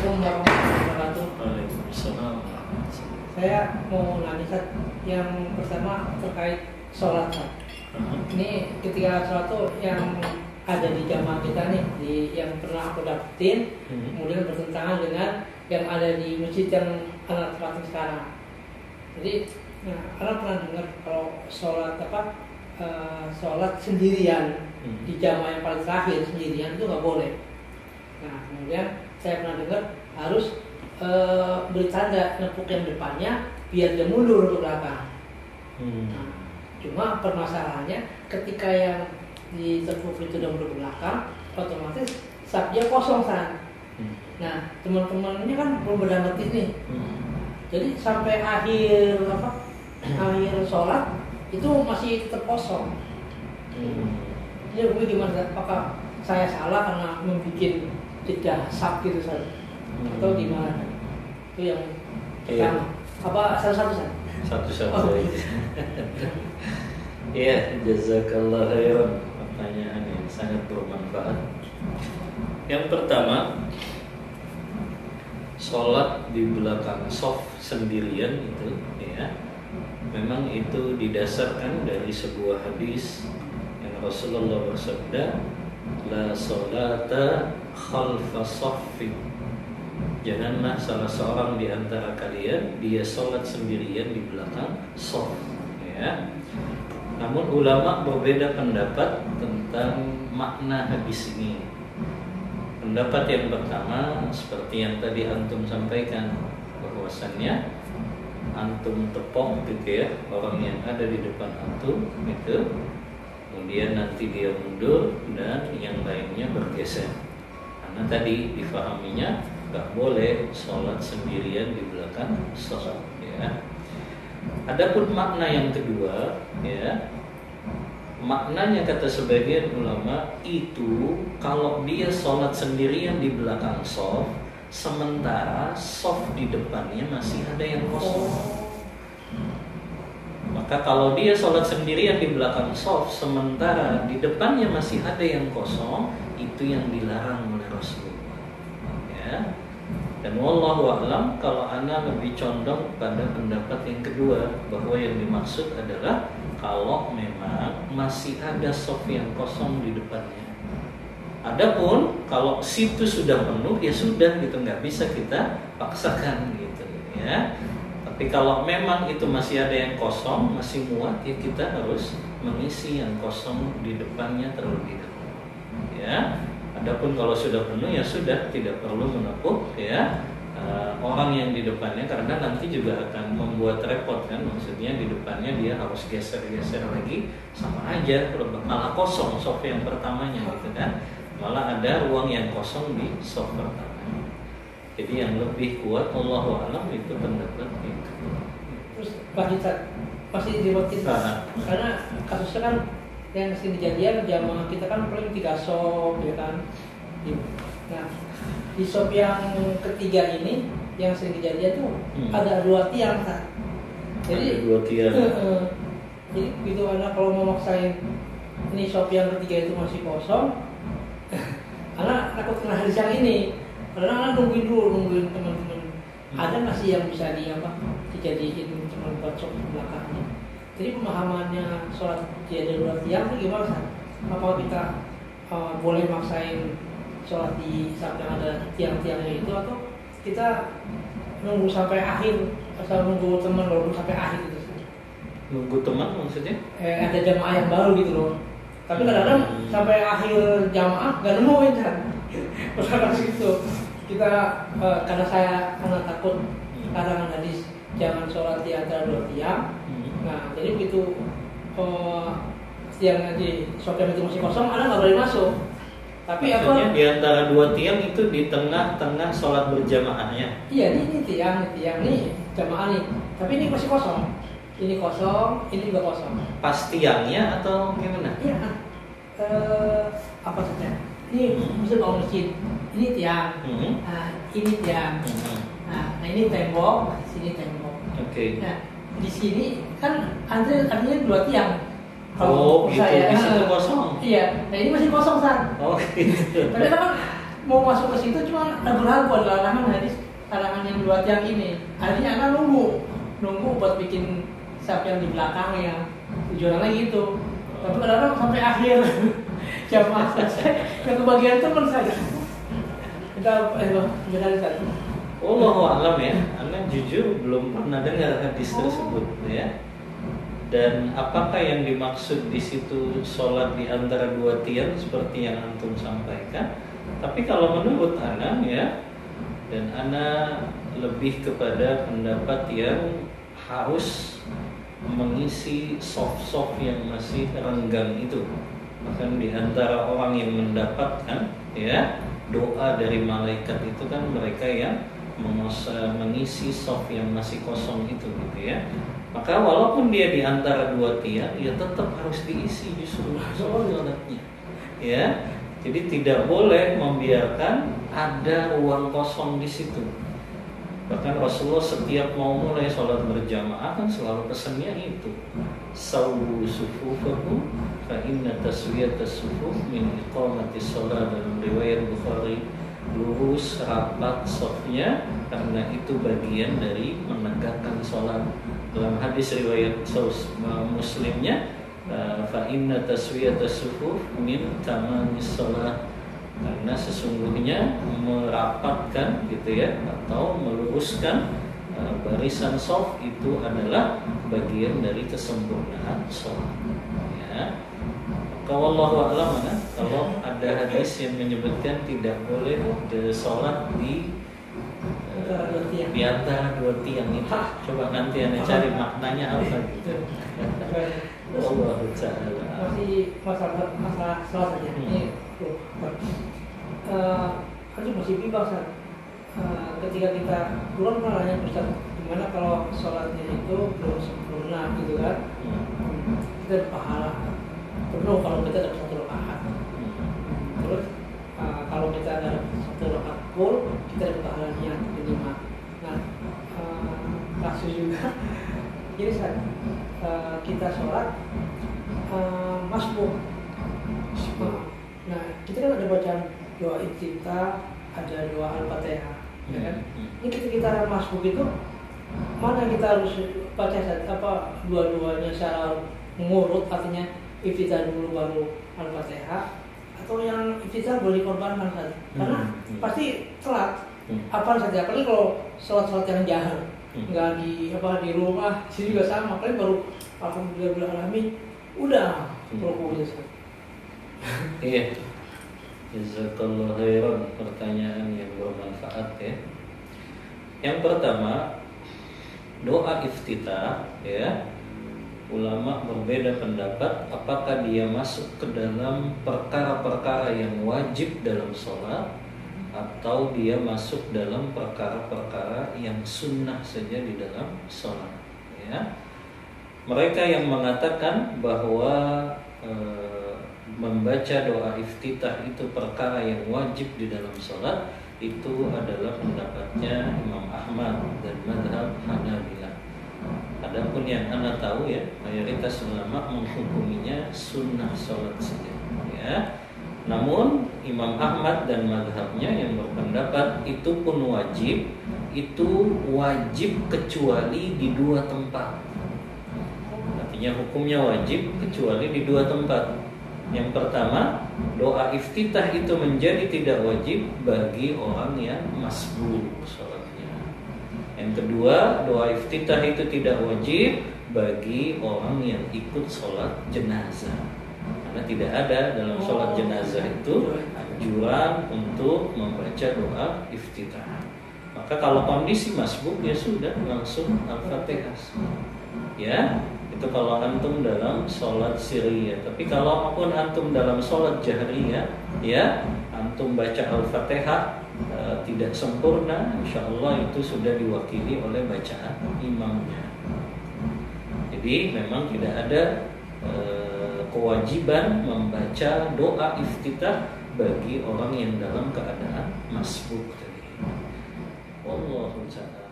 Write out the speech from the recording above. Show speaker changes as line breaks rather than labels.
Assalamualaikum warahmatullahi wabarakatuh.
Waalaikumsalam.
Saya mau nanya Ustaz, yang pertama terkait sholat Ustaz. Ini ketika sholat tuh yang ada di jamaah kita nih, yang pernah aku dapetin, kemudian bertentangan dengan yang ada di masjid yang anak tempatin sekarang. Jadi, anak pernah dengar kalau sholat sholat sendirian di jamaah yang paling terakhir sendirian itu nggak boleh. Nah, kemudian saya pernah dengar harus beri tanda nepuk yang depannya biar dia mundur ke belakang. Nah, cuma permasalahannya ketika yang ditepuk itu udah mundur ke belakang, otomatis sabnya kosong San. Nah, teman-temannya kan belum pada ngerti nih. Jadi sampai akhir sholat itu masih tetap kosong. Jadi gue gimana? Apakah saya salah karena membuat jeda sab gitu San? Atau gimana? Itu yang pertama. Apa satu-satu San?
Satu-satu. Iya, jazakallah khairan. Pertanyaan yang sangat bermanfaat. Yang pertama, sholat di belakang shaf sendirian itu, ya, memang itu didasarkan dari sebuah hadis yang Rasulullah bersabda, la sholata khalfa shaffin. Janganlah salah seorang di antara kalian dia sholat sendirian di belakang shaf, ya. Namun ulama berbeda pendapat tentang makna hadis ini. Pendapat yang pertama seperti yang tadi antum sampaikan, bahwasannya antum tepok gitu ya orang yang ada di depan antum itu, kemudian nanti dia mundur dan yang lainnya bergeser. Karena tadi difahaminya nggak boleh sholat sendirian di belakang sholat, ya. Adapun makna yang kedua, ya, maknanya kata sebagian ulama itu kalau dia sholat sendirian di belakang shaf, sementara shaf di depannya masih ada yang kosong. Maka kalau dia sholat sendirian di belakang shaf, sementara di depannya masih ada yang kosong, itu yang dilarang oleh Rasulullah, ya. Dan wallahu a'lam, kalau ana lebih condong pada pendapat yang kedua, bahwa yang dimaksud adalah kalau memang masih ada shaf yang kosong di depannya. Adapun kalau situ sudah penuh, ya sudah gitu, nggak bisa kita paksakan gitu, ya. Tapi kalau memang itu masih ada yang kosong, masih muat, ya kita harus mengisi yang kosong di depannya terlebih dahulu, ya. Adapun kalau sudah penuh, ya sudah, tidak perlu menepuk, ya, orang yang di depannya, karena nanti juga akan membuat repot kan. Maksudnya di depannya dia harus geser-geser lagi, sama aja malah kosong shaf yang pertamanya gitu kan. Malah ada ruang yang kosong di shaf pertama. Jadi yang lebih kuat Allahu a'lam itu pendapat yang kedua.
Terus masih diriwayatin karena kasusnya kan yang sering kejadian jamaah kita kan paling 3 shaf, ya kan. Nah, di shaf yang ketiga ini yang sering kejadian tuh ada 2 tiang kan. Jadi
2 tiang.
Jadi gitu, anak kalau mau maksain ini shaf yang ketiga itu masih kosong, anak takut kena hadis yang ini. Karena anak nungguin teman-teman. Ada nggak sih yang bisa dijadiin cuma buat shaf belakangnya? Jadi pemahamannya sholat tiada 2 tiang itu gimana San? Apakah kita boleh maksain sholat di saat yang ada tiang-tiangnya itu, atau kita nunggu sampai akhir, asal nunggu teman baru sampai akhir gitu San?
Nunggu teman maksudnya?
Ada jamaah yang baru gitu loh. Tapi kadang-kadang sampai akhir jamaah gak nemuin San. Perkara situ kita karena takut larangan hadis jangan sholat di antara 2 tiang. Nah, jadi begitu tiang nanti shaf yang itu masih kosong, ada nggak boleh masuk. Tapi
maksudnya di antara 2 tiang itu di tengah-tengah sholat berjamaahnya.
Iya, ini tiang nih jamaah nih. Tapi ini masih kosong. Ini kosong, ini juga kosong.
Pas tiangnya atau gimana?
Iya. Apa saja? Ini bisa bangun masjid. Ini tiang. Nah, ini tiang. Nah, ini tembok. Sini tembok.
Oke.
Nah, di sini kan artinya 2 tiang.
Oh, gitu. Di situ kosong.
Iya. Nah, ini masih kosong San.
Oh, gitu.
Padahal kan mau masuk ke situ cuma ragu-ragu adalah kalangan yang dua tiang ini. Akhirnya anak nunggu buat bikin saf yang di belakangnya. Tujuannya gitu. Tapi kadang-kadang sampai akhir jamaah selesai yang kebagian teman saja. Kita benar satu.
Wallahu a'lam ya. Anda jujur belum pernah dengar hadis tersebut ya. Dan apakah yang dimaksud di situ sholat di antara dua tiang seperti yang antum sampaikan? Tapi kalau menurut Ana ya, dan Ana lebih kepada pendapat yang harus mengisi soft yang masih renggang itu. Bahkan di antara orang yang mendapatkan ya doa dari malaikat itu kan mereka yang mengisi soft yang masih kosong itu gitu ya. Maka walaupun dia di antara dua tiang, ya tetap harus diisi justru sholatnya. Ya, jadi tidak boleh membiarkan ada ruang kosong di situ. Bahkan Rasulullah setiap mau mulai sholat berjamaah kan selalu pesannya itu, sawu sufufakum fa inna taswiyatas sufuf min iqamatis sholat. Dalam riwayat Bukhari, lurus rapat sofnya karena itu bagian dari menegakkan sholat. Dalam hadis riwayat Muslimnya, fa inna taswiyatas sufuf min tamamis sholat, karena sesungguhnya merapatkan gitu ya atau meluruskan barisan shaf itu adalah bagian dari kesempurnaan sholat ya. Wallahu a'lam ya. Kalau ada hadis yang menyebutkan tidak boleh sholat di antara dua tiang itu, coba nanti Anda cari maknanya apa gitu. Allah ta'ala.
Masih masalah sholat saja. Ini aku masih bingung Ustaz. Ketika kita belum pernah nanya Ustaz, gimana kalau sholatnya itu belum sempurna gitu kan? Kita pahala penuh kalau kita dapat satu rakaat. Terus kalau kita ada satu rakaat full, kita dapat pahalanya minimal. Nah, kasus juga. Jadi saat kita sholat masbuk. Nah, kita kan ada bacaan doa iftitah, ada doa al-fatihah, ya kan? Ini kita masbuk itu mana kita harus baca dua-duanya secara mengurut, artinya iftitah dulu baru al-fatihah, atau yang iftitah boleh dikorbankan saja, karena pasti telat. Apa saja, apalagi kalau sholat yang jahar, nggak di rumah, sini juga sama, apalagi baru alhamdulillah alamin, udah rukunya.
Iya. Jazakallahu khairan, pertanyaan yang bermanfaat ya. Yang pertama, doa iftitah ya. Ulama berbeda pendapat apakah dia masuk ke dalam perkara-perkara yang wajib dalam sholat atau dia masuk dalam perkara-perkara yang sunnah saja di dalam sholat ya. Mereka yang mengatakan bahwa membaca doa iftitah itu perkara yang wajib di dalam sholat, itu adalah pendapatnya Imam Ahmad dan mazhab Hanabilah. Adapun yang Anda tahu ya, mayoritas ulama menghukuminya sunnah sholat saja ya. Namun Imam Ahmad dan mazhabnya yang berpendapat itu pun wajib, itu wajib kecuali di dua tempat. Artinya hukumnya wajib kecuali di dua tempat. Yang pertama, doa iftitah itu menjadi tidak wajib bagi orang yang masbuk sholatnya. Yang kedua, doa iftitah itu tidak wajib bagi orang yang ikut sholat jenazah. Karena tidak ada dalam sholat jenazah itu anjuran untuk membaca doa iftitah. Maka kalau kondisi masbuk ya sudah langsung al-fatihah. Ya. Itu kalau antum dalam sholat sirriyah. Tapi kalau apapun antum dalam sholat jahriyah, ya antum baca al-fatihah tidak sempurna, insya Allah itu sudah diwakili oleh bacaan imamnya. Jadi memang tidak ada kewajiban membaca doa iftitah bagi orang yang dalam keadaan masbuk tadi. Wallahu ta'ala.